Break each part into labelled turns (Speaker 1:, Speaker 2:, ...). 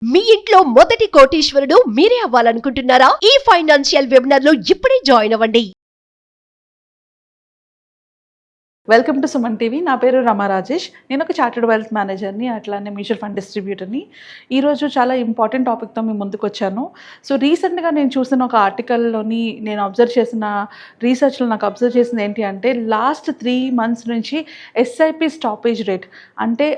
Speaker 1: మీ ఇంట్లో మొదటి కోటీశ్వరుడు మీరే అవ్వాలనుకుంటున్నారా? ఈ ఫైనాన్షియల్ వెబినార్ లో ఇప్పుడే జాయిన్ అవ్వండి.
Speaker 2: Welcome to Suman TV. నా పేరు రమా రాజేష్. నేను ఒక చార్టర్డ్ వెల్త్ మేనేజర్ని, అట్లానే మ్యూచువల్ ఫండ్ డిస్ట్రిబ్యూటర్ని. ఈరోజు చాలా ఇంపార్టెంట్ టాపిక్తో మీ ముందుకు వచ్చాను. సో రీసెంట్గా నేను చూసిన ఒక ఆర్టికల్లోని నేను అబ్జర్వ్ చేసిన రీసెర్చ్లో నాకు అబ్జర్వ్ చేసింది ఏంటి అంటే, లాస్ట్ 3 months నుంచి ఎస్ఐపి స్టాపేజ్ రేట్, అంటే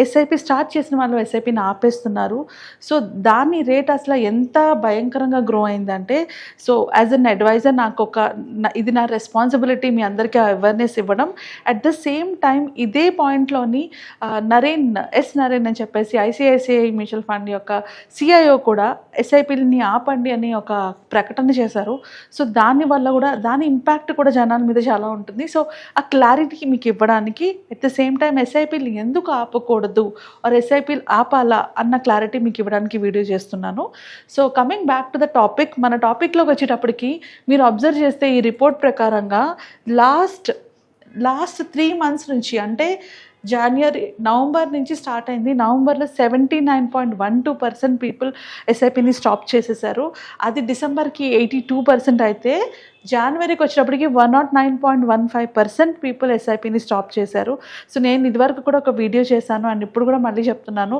Speaker 2: ఎస్ఐపి స్టార్ట్ చేసిన వాళ్ళు ఎస్ఐపిని ఆపేస్తున్నారు. సో దాని రేట్ అసలు ఎంత భయంకరంగా గ్రో అయిందంటే, సో యాజ్ అన్ అడ్వైజర్ ఇది నా రెస్పాన్సిబిలిటీ మీ అందరికీ అవేర్నెస్ ఇవ్వడం. అట్ ద సేమ్ టైం ఇదే పాయింట్లోని నరేన్ అని చెప్పేసి ఐసిఐసిఐ మ్యూచువల్ ఫండ్ యొక్క సిఐఓ కూడా ఎస్ఐపిని ఆపండి అని ఒక ప్రకటన చేశారు. సో దానివల్ల కూడా దాని ఇంపాక్ట్ కూడా జనాల మీద చాలా ఉంటుంది. సో ఆ క్లారిటీ మీకు ఇవ్వడానికి, అట్ ద సేమ్ టైం ఎస్ఐపిలు ఎందుకు ఆపకూడదు ఆర్ ఎస్ఐపిలు ఆపాలా అన్న క్లారిటీ మీకు ఇవ్వడానికి వీడియో చేస్తున్నాను. So coming back to the topic, మన టాపిక్లోకి వచ్చేటప్పటికి మీరు అబ్జర్వ్ చేస్తే ఈ రిపోర్ట్ ప్రకారంగా లాస్ట్ 3 months నుంచి, అంటే నవంబర్ నుంచి స్టార్ట్ అయింది. నవంబర్లో 79.12% పీపుల్ ఎస్ఐపిని స్టాప్ చేసేసారు. అది డిసెంబర్కి 82% అయితే జనవరికి వచ్చేటప్పటికి 109.15% పీపుల్ ఎస్ఐపిని స్టాప్ చేశారు. సో నేను ఇదివరకు కూడా ఒక వీడియో చేశాను అండ్ ఇప్పుడు కూడా మళ్ళీ చెప్తున్నాను,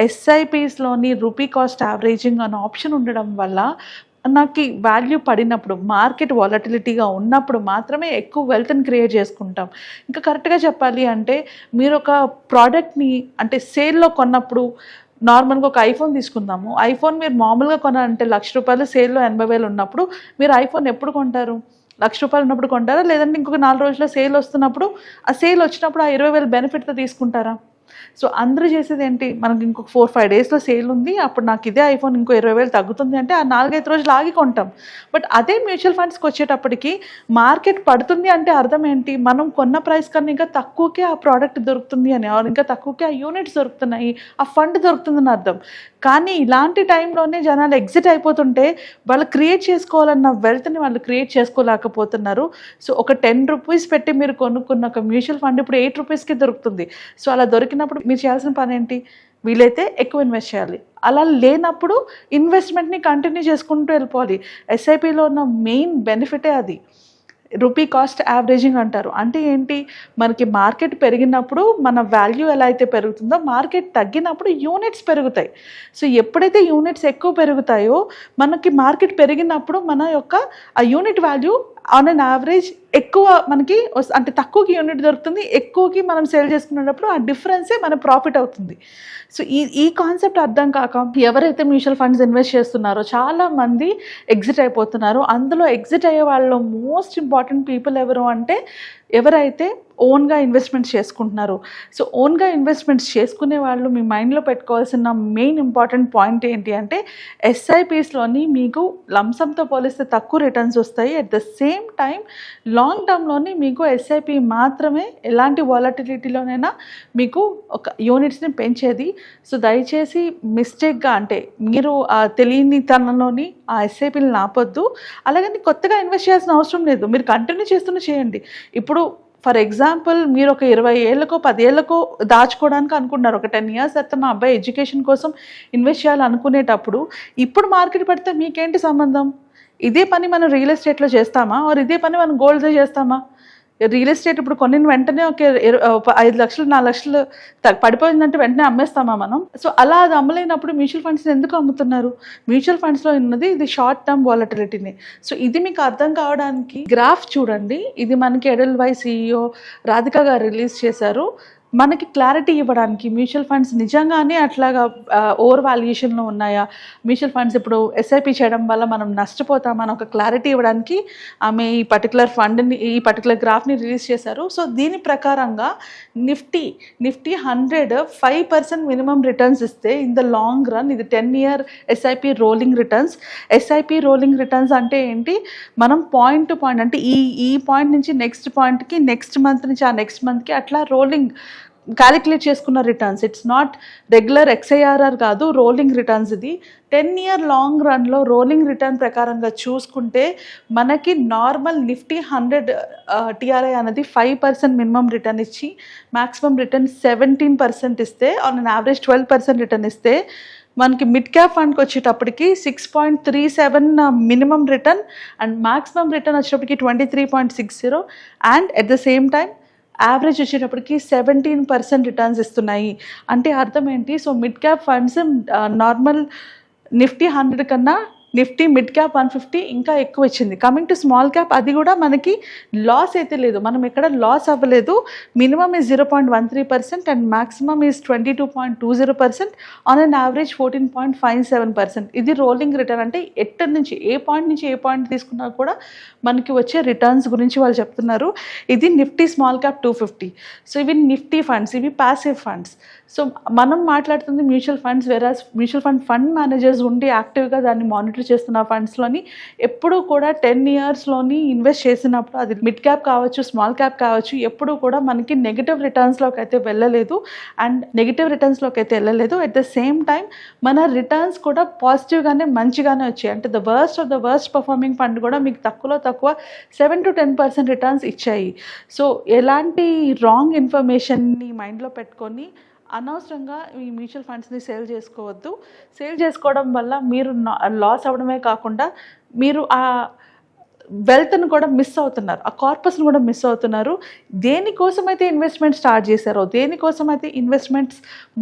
Speaker 2: ఎస్ఐపిస్లోని రూపీ కాస్ట్ యావరేజింగ్ అనే ఆప్షన్ ఉండడం వల్ల నాకు వాల్యూ పడినప్పుడు, మార్కెట్ వాలటిలిటీగా ఉన్నప్పుడు మాత్రమే ఎక్కువ వెల్త్ని క్రియేట్ చేసుకుంటాం. ఇంకా కరెక్ట్గా చెప్పాలి అంటే, మీరు ఒక ప్రోడక్ట్ని అంటే సేల్లో కొన్నప్పుడు, నార్మల్గా ఒక ఐఫోన్ తీసుకుందాము. ఐఫోన్ మీరు మామూలుగా కొనాలంటే ₹1,00,000, సేల్లో 80,000 ఉన్నప్పుడు మీరు ఐఫోన్ ఎప్పుడు కొంటారు? ₹1,00,000 ఉన్నప్పుడు కొంటారా? లేదంటే ఇంకొక 4 రోజుల్లో సేల్ వస్తున్నప్పుడు, ఆ సేల్ వచ్చినప్పుడు ఆ 20,000 బెనిఫిట్తో తీసుకుంటారా? సో అందరూ చేసేది ఏంటి, మనకి ఇంకొక 4-5 డేస్లో సేల్ ఉంది, అప్పుడు నాకు ఇదే ఐఫోన్ ఇంకో 20,000 తగ్గుతుంది అంటే ఆ 4-5 రోజులు ఆగి కొంటాం. బట్ అదే మ్యూచువల్ ఫండ్స్కి వచ్చేటప్పటికి మార్కెట్ పడుతుంది అంటే అర్థం ఏంటి, మనం కొన్న ప్రైస్ కన్నా ఇంకా తక్కువకే ఆ ప్రోడక్ట్ దొరుకుతుంది అని, ఇంకా తక్కువకే ఆ యూనిట్స్ దొరుకుతున్నాయి, ఆ ఫండ్ దొరుకుతుందని అర్థం. కానీ ఇలాంటి టైంలోనే జనాలు ఎగ్జిట్ అయిపోతుంటే వాళ్ళు క్రియేట్ చేసుకోవాలన్న వెల్త్ని వాళ్ళు క్రియేట్ చేసుకోలేకపోతున్నారు. సో ఒక ₹10 పెట్టి మీరు కొనుక్కున్న ఒక మ్యూచువల్ ఫండ్ ఇప్పుడు ₹8కి దొరుకుతుంది. సో అలా దొరికినప్పుడు మీరు చేయాల్సిన పని ఏంటి, వీలైతే ఎక్కువ ఇన్వెస్ట్ చేయాలి. అలా లేనప్పుడు ఇన్వెస్ట్మెంట్ని కంటిన్యూ చేసుకుంటూ వెళ్ళిపోవాలి. ఎస్ఐపిలో ఉన్న మెయిన్ బెనిఫిటే అది, రూపీ కాస్ట్ యావరేజింగ్ అంటారు. అంటే ఏంటి, మనకి మార్కెట్ పెరిగినప్పుడు మన వాల్యూ ఎలా అయితే పెరుగుతుందో, మార్కెట్ తగ్గినప్పుడు యూనిట్స్ పెరుగుతాయి. సో ఎప్పుడైతే యూనిట్స్ ఎక్కువ పెరుగుతాయో, మనకి మార్కెట్ పెరిగినప్పుడు మన యొక్క ఆ unit value on an average ఎక్కువ మనకి, అంటే తక్కువకి యూనిట్ దొరుకుతుంది, ఎక్కువకి మనం సేల్ చేసుకునేటప్పుడు ఆ డిఫరెన్సే మన ప్రాఫిట్ అవుతుంది. సో ఈ కాన్సెప్ట్ అర్థం కాక ఎవరైతే మ్యూచువల్ ఫండ్స్ ఇన్వెస్ట్ చేస్తున్నారో చాలామంది ఎగ్జిట్ అయిపోతున్నారు. అందులో ఎగ్జిట్ అయ్యే వాళ్ళు మోస్ట్ ఇంపార్టెంట్ పీపుల్ ఎవరు అంటే, ఎవరైతే ఓన్గా ఇన్వెస్ట్మెంట్స్ చేసుకుంటున్నారు. సో ఓన్గా ఇన్వెస్ట్మెంట్స్ చేసుకునే వాళ్ళు మీ మైండ్లో పెట్టుకోవాల్సిన మెయిన్ ఇంపార్టెంట్ పాయింట్ ఏంటి అంటే, ఎస్ఐపిస్లోని మీకు లంసంతో పోలిస్తే తక్కువ రిటర్న్స్ వస్తాయి. At the same time long టర్మ్లోని మీకు ఎస్ఐపి మాత్రమే ఎలాంటి వాలటిలిటీలోనైనా మీకు ఒక యూనిట్స్ని పెంచేది. సో దయచేసి మిస్టేక్గా, అంటే మీరు ఆ తెలియని తనంలోని ఆ ఎస్ఐపిని ఆపొద్దు. అలాగని కొత్తగా ఇన్వెస్ట్ చేయాల్సిన అవసరం లేదు, మీరు కంటిన్యూ చేయండి. ఇప్పుడు ఫర్ ఎగ్జాంపుల్ మీరు ఒక 20 ఏళ్ళకో 10 ఏళ్ళకో దాచుకోవడానికి అనుకున్నారు, ఒక 10 years తర్వాత మా అబ్బాయి ఎడ్యుకేషన్ కోసం ఇన్వెస్ట్ చేయాలనుకునేటప్పుడు, ఇప్పుడు మార్కెట్ పడితే మీకేంటి సంబంధం? ఇదే పని మనం రియల్ ఎస్టేట్లో చేస్తామా, ఆర్ ఇదే పని మనం గోల్డ్లో చేస్తామా? రియల్ ఎస్టేట్ ఇప్పుడు కొన్ని వెంటనే ఒక 5 లక్షలు 4 లక్షలు పడిపోయిందంటే వెంటనే అమ్మేస్తామా మనం? సో అలా అది అమ్మలేనప్పుడు మ్యూచువల్ ఫండ్స్ని ఎందుకు అమ్ముతున్నారు? మ్యూచువల్ ఫండ్స్లో ఉన్నది ఇది షార్ట్ టర్మ్ వాలటిలిటీని. సో ఇది మీకు అర్థం కావడానికి గ్రాఫ్ చూడండి. ఇది మనకి ఎడెల్వైస్ CEO రాధిక గారు రిలీజ్ చేశారు, మనకి క్లారిటీ ఇవ్వడానికి. మ్యూచువల్ ఫండ్స్ నిజంగానే అట్లాగా ఓవర్ వాల్యుయేషన్లో ఉన్నాయా, మ్యూచువల్ ఫండ్స్ ఇప్పుడు ఎస్ఐపి చేయడం వల్ల మనం నష్టపోతామని ఒక క్లారిటీ ఇవ్వడానికి ఆమె ఈ పర్టికులర్ ఫండ్ని, ఈ పర్టికులర్ గ్రాఫ్ని రిలీజ్ చేశారు. సో దీని ప్రకారంగా నిఫ్టీ 100 5% మినిమం రిటర్న్స్ ఇస్తే ఇన్ ద లాంగ్ రన్, ఇది 10-year SIP rolling returns. SIP rolling returns అంటే ఏంటి, మనం పాయింట్ టు పాయింట్, అంటే ఈ పాయింట్ నుంచి నెక్స్ట్ పాయింట్కి, నెక్స్ట్ మంత్ నుంచి ఆ నెక్స్ట్ మంత్కి అట్లా రోలింగ్ క్యాలిక్యులేట్ చేసుకున్న returns. It's not regular XIRR కాదు, రోలింగ్ రిటర్న్స్. ఇది 10-year లాంగ్ రన్లో రోలింగ్ రిటర్న్ ప్రకారంగా చూసుకుంటే మనకి నార్మల్ నిఫ్టీ 100 TRI అనేది 5% మినిమం రిటర్న్ ఇచ్చి మ్యాక్సిమం రిటర్న్ 17% ఇస్తే, ఆన్ అన్ యావరేజ్ 12% రిటర్న్ ఇస్తే, మనకి మిడ్ క్యాప్ ఫండ్కి వచ్చేటప్పటికి 6.37 minimum return and maximum return వచ్చేటప్పటికి 23.60 and at the same time average వచ్చేటప్పటికి 17% రిటర్న్స్ ఇస్తున్నాయి. అంటే అర్థం ఏంటి? So mid cap funds normal Nifty 100 కన్నా నిఫ్టీ మిడ్ క్యాప్ 150 ఇంకా ఎక్కువ ఇచ్చింది. కమింగ్ టు స్మాల్ క్యాప్, అది కూడా మనకి లాస్ అయితే లేదు, మనం ఎక్కడ లాస్ అవ్వలేదు. Minimum is 0.13% and maximum is 22.20%, on an average 14.57%. ఇది రోలింగ్ రిటర్న్, అంటే ఎట్ట నుంచి ఏ పాయింట్ తీసుకున్నా కూడా మనకి వచ్చే రిటర్న్స్ గురించి వాళ్ళు చెప్తున్నారు. ఇది నిఫ్టీ స్మాల్ క్యాప్ 250. సో ఇవి నిఫ్టీ ఫండ్స్, ఇవి ప్యాసివ్ ఫండ్స్. సో మనం మాట్లాడుతుంది mutual funds, whereas mutual fund managers ఉండి యాక్టివ్గా దాన్ని మానిటర్ చేస్తున్న ఫండ్స్లోని ఎప్పుడూ కూడా 10 ఇయర్స్లోని ఇన్వెస్ట్ చేసినప్పుడు అది మిడ్ క్యాప్ కావచ్చు, స్మాల్ క్యాప్ కావచ్చు, ఎప్పుడూ కూడా మనకి నెగిటివ్ రిటర్న్స్లోకి అయితే వెళ్ళలేదు. అట్ ద సేమ్ టైం మన రిటర్న్స్ కూడా పాజిటివ్గానే మంచిగానే వచ్చాయి. అంటే ద వర్స్ట్ పర్ఫార్మింగ్ ఫండ్ కూడా మీకు తక్కువ 7 to 10% రిటర్న్స్ ఇచ్చాయి. సో ఎలాంటి రాంగ్ ఇన్ఫర్మేషన్ని మైండ్లో పెట్టుకొని అనవసరంగా ఈ మ్యూచువల్ ఫండ్స్ని సేల్ చేసుకోవద్దు. సేల్ చేసుకోవడం వల్ల మీరు లాస్ అవ్వడమే కాకుండా మీరు ఆ వెల్త్ను కూడా మిస్ అవుతున్నారు, ఆ కార్పస్ను కూడా మిస్ అవుతున్నారు. దేనికోసమైతే ఇన్వెస్ట్మెంట్ స్టార్ట్ చేశారో, దేనికోసమైతే ఇన్వెస్ట్మెంట్స్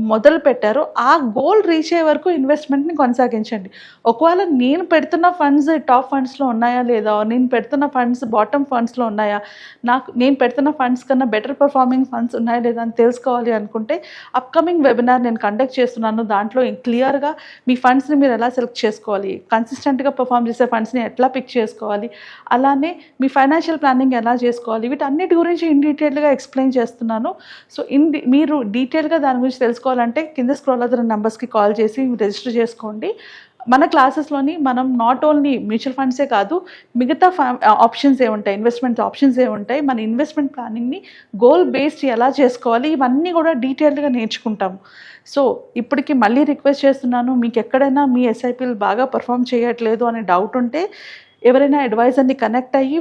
Speaker 2: మొదలు పెట్టారో ఆ గోల్ రీచ్ అయ్యే వరకు ఇన్వెస్ట్మెంట్ని కొనసాగించండి. ఒకవేళ నేను పెడుతున్న ఫండ్స్ టాప్ ఫండ్స్లో ఉన్నాయా లేదా, నేను పెడుతున్న ఫండ్స్ బాటమ్ ఫండ్స్లో ఉన్నాయా, నేను పెడుతున్న ఫండ్స్ కన్నా బెటర్ పర్ఫార్మింగ్ ఫండ్స్ ఉన్నాయా లేదా అని తెలుసుకోవాలి అనుకుంటే అప్కమింగ్ వెబినార్ నేను కండక్ట్ చేస్తున్నాను. దాంట్లో క్లియర్గా మీ ఫండ్స్ని మీరు ఎలా సెలెక్ట్ చేసుకోవాలి, కన్సిస్టెంట్గా పర్ఫామ్ చేసే ఫండ్స్ని ఎట్లా పిక్ చేసుకోవాలి, అలానే మీ ఫైనాన్షియల్ ప్లానింగ్ ఎలా చేసుకోవాలి, వీటన్నిటి గురించి ఇన్ డీటెయిల్గా ఎక్స్ప్లెయిన్ చేస్తున్నాను. సో మీరు డీటెయిల్గా దాని గురించి తెలుసుకోవాలంటే కింద స్క్రోల్ అవుతున్న నెంబర్స్కి కాల్ చేసి రిజిస్టర్ చేసుకోండి. మన క్లాసెస్లోని మనం నాట్ ఓన్లీ మ్యూచువల్ ఫండ్సే కాదు, మిగతా ఆప్షన్స్ ఏముంటాయి, ఇన్వెస్ట్మెంట్ ఆప్షన్స్ ఏముంటాయి, మన ఇన్వెస్ట్మెంట్ ప్లానింగ్ని గోల్ బేస్డ్ ఎలా చేసుకోవాలి, ఇవన్నీ కూడా డీటెయిల్డ్గా నేర్చుకుంటాము. సో ఇప్పటికి మళ్ళీ రిక్వెస్ట్ చేస్తున్నాను, మీకు ఎక్కడైనా మీ ఎస్ఐపీలు బాగా పర్ఫామ్ చేయట్లేదు అనే డౌట్ ఉంటే ఎవరైనా అడ్వైజర్ని కనెక్ట్ అయ్యి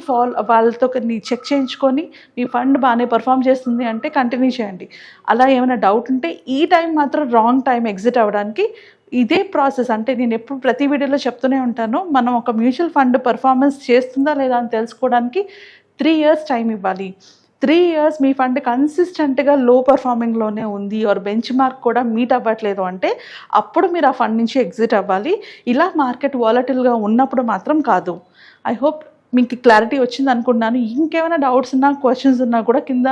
Speaker 2: వాళ్ళతో చెక్ చేయించుకొని మీ ఫండ్ బాగానే పర్ఫామ్ చేస్తుంది అంటే కంటిన్యూ చేయండి. అలా ఏమైనా డౌట్ ఉంటే ఈ టైం మాత్రం రాంగ్ టైం ఎగ్జిట్ అవ్వడానికి. ఇదే ప్రాసెస్, అంటే నేను ఎప్పుడు ప్రతి వీడియోలో చెప్తూనే ఉంటాను, మనం ఒక మ్యూచువల్ ఫండ్ పర్ఫార్మెన్స్ చేస్తుందా లేదా అని తెలుసుకోవడానికి 3 years టైం ఇవ్వాలి. 3 years మీ ఫండ్ కన్సిస్టెంట్గా లో పర్ఫార్మింగ్లోనే ఉంది, ఆర్ బెంచ్ మార్క్ కూడా మీట్ అవ్వట్లేదు అంటే అప్పుడు మీరు ఆ ఫండ్ నుంచి ఎగ్జిట్ అవ్వాలి. ఇలా మార్కెట్ వాలటిల్గా ఉన్నప్పుడు మాత్రం కాదు. ఐ హోప్ మీకు క్లారిటీ వచ్చింది అనుకుంటున్నాను. ఇంకేమైనా డౌట్స్ ఉన్నా, క్వశ్చన్స్ ఉన్నా కూడా కింద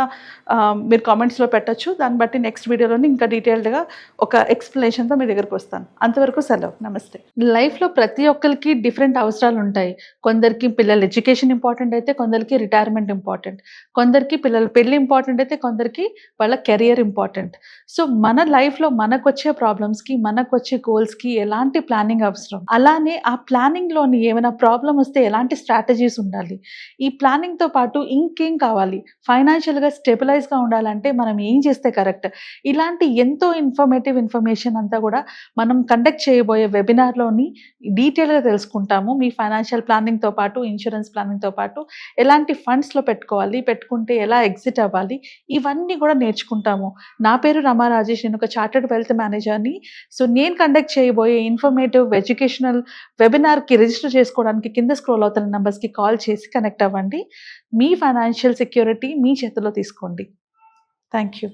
Speaker 2: మీరు కామెంట్స్లో పెట్టచ్చు. దాన్ని బట్టి నెక్స్ట్ వీడియోలోని ఇంకా డీటెయిల్డ్గా ఒక ఎక్స్ప్లెనేషన్తో మీ దగ్గరకు వస్తాను. అంతవరకు సెలవు, నమస్తే. లైఫ్లో ప్రతి ఒక్కరికి డిఫరెంట్ అవసరాలు ఉంటాయి. కొందరికి పిల్లల ఎడ్యుకేషన్ ఇంపార్టెంట్ అయితే కొందరికి రిటైర్మెంట్ ఇంపార్టెంట్, కొందరికి పిల్లల పెళ్ళి ఇంపార్టెంట్ అయితే కొందరికి వాళ్ళ కెరియర్ ఇంపార్టెంట్. సో మన లైఫ్లో మనకు వచ్చే ప్రాబ్లమ్స్కి, మనకు వచ్చే గోల్స్కి ఎలాంటి ప్లానింగ్ అవసరం, అలానే ఆ ప్లానింగ్లోని ఏమైనా ప్రాబ్లం వస్తే ఎలాంటి స్ట్రాటజీస్ ఉండాలి, ఈ ప్లానింగ్తో పాటు ఇంకేం కావాలి, ఫైనాన్షియల్గా స్టెబిలైజ్గా ఉండాలంటే మనం ఏం చేస్తే కరెక్ట్, ఇలాంటి ఎంతో ఇన్ఫర్మేషన్ అంతా కూడా మనం కండక్ట్ చేయబోయే వెబినార్లోని డీటెయిల్గా తెలుసుకుంటాము. మీ ఫైనాన్షియల్ ప్లానింగ్తో పాటు, ఇన్సూరెన్స్ ప్లానింగ్తో పాటు ఎలాంటి ఫండ్స్లో పెట్టుకోవాలి, పెట్టుకుంటే ఎలా ఎగ్జిట్ అవ్వాలి, ఇవన్నీ కూడా నేర్చుకుంటాము. నా పేరు రమా రాజేష్, నేను ఒక చార్టర్డ్ వెల్త్ మేనేజర్ని. సో నేను కండక్ట్ చేయబోయే ఇన్ఫర్మేటివ్ ఎడ్యుకేషనల్ వెబినార్కి రిజిస్టర్ చేసుకోవడానికి కింద స్క్రోల్ అవుతున్న నెంబర్స్కి కాల్ చేసి కనెక్ట్ అవ్వండి. మీ ఫైనాన్షియల్ సెక్యూరిటీ మీ చేతిలో తీసుకోండి. Thank you.